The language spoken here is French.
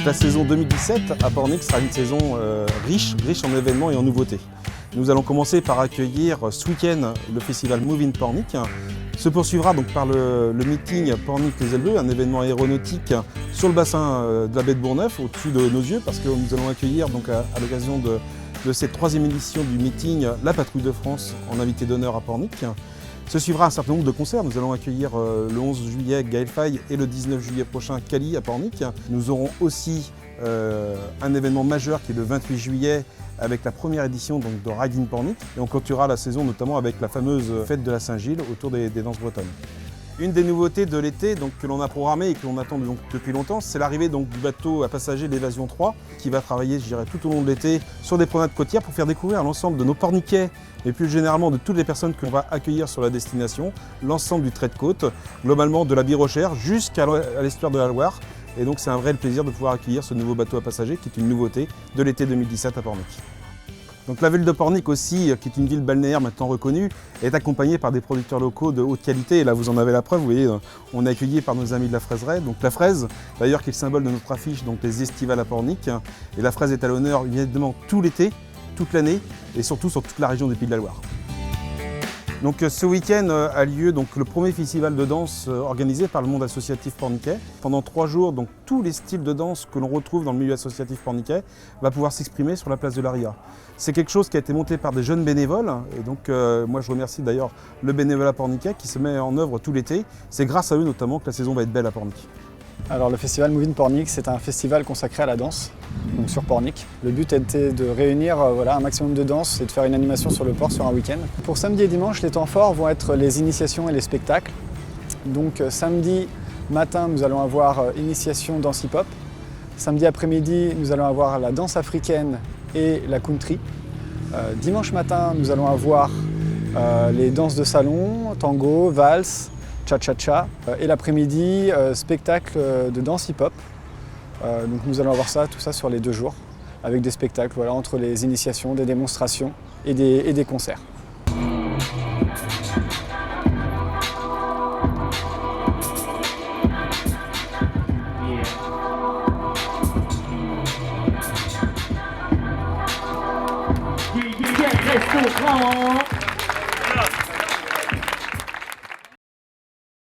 La saison 2017 à Pornic sera une saison riche en événements et en nouveautés. Nous allons commencer par accueillir ce week-end le festival Move in Pornic. Se poursuivra donc par le meeting Pornic les Elveux, un événement aéronautique sur le bassin de la baie de Bourgneuf, au-dessus de nos yeux, parce que nous allons accueillir donc à l'occasion de cette troisième édition du meeting la Patrouille de France en invité d'honneur à Pornic. Se suivra un certain nombre de concerts. Nous allons accueillir le 11 juillet Gaël Faye et le 19 juillet prochain Kali à Pornic. Nous aurons aussi un événement majeur qui est le 28 juillet avec la première édition donc, de Ride in Pornic. Et on clôturera la saison notamment avec la fameuse fête de la Saint-Gilles autour des danses bretonnes. Une des nouveautés de l'été que l'on a programmée et que l'on attend donc, depuis longtemps, c'est l'arrivée du bateau à passagers l'Évasion 3 qui va travailler tout au long de l'été sur des promenades côtières pour faire découvrir à l'ensemble de nos porniquais et plus généralement de toutes les personnes qu'on va accueillir sur la destination, l'ensemble du trait de côte, globalement de la Birochère jusqu'à l'estuaire de la Loire. Et donc c'est un vrai plaisir de pouvoir accueillir ce nouveau bateau à passagers qui est une nouveauté de l'été 2017 à Pornic. Donc la ville de Pornic aussi, qui est une ville balnéaire maintenant reconnue, est accompagnée par des producteurs locaux de haute qualité. Et là vous en avez la preuve, vous voyez, on est accueilli par nos amis de la fraiseraie. Donc la fraise, d'ailleurs qui est le symbole de notre affiche, donc les estivales à Pornic. Et la fraise est à l'honneur évidemment tout l'été, toute l'année et surtout sur toute la région des Pays de la Loire. Donc ce week-end a lieu donc, le premier festival de danse organisé par le monde associatif porniquais. Pendant 3 jours, donc, tous les styles de danse que l'on retrouve dans le milieu associatif porniquais va pouvoir s'exprimer sur la place de l'Aria. C'est quelque chose qui a été monté par des jeunes bénévoles. Et donc moi je remercie d'ailleurs le bénévolat porniquais qui se met en œuvre tout l'été. C'est grâce à eux notamment que la saison va être belle à Pornic. Alors le festival Move in Pornic, c'est un festival consacré à la danse, donc sur Pornic. Le but était de réunir un maximum de danse et de faire une animation sur le port sur un week-end. Pour samedi et dimanche, les temps forts vont être les initiations et les spectacles. Donc samedi matin, nous allons avoir initiation danse hip-hop. Samedi après-midi, nous allons avoir la danse africaine et la country. Dimanche matin, nous allons avoir les danses de salon, tango, valse, cha-cha-cha. Et l'après-midi, spectacle de danse hip-hop. Donc nous allons avoir tout ça sur les 2 jours, avec des spectacles entre les initiations, des démonstrations et des concerts.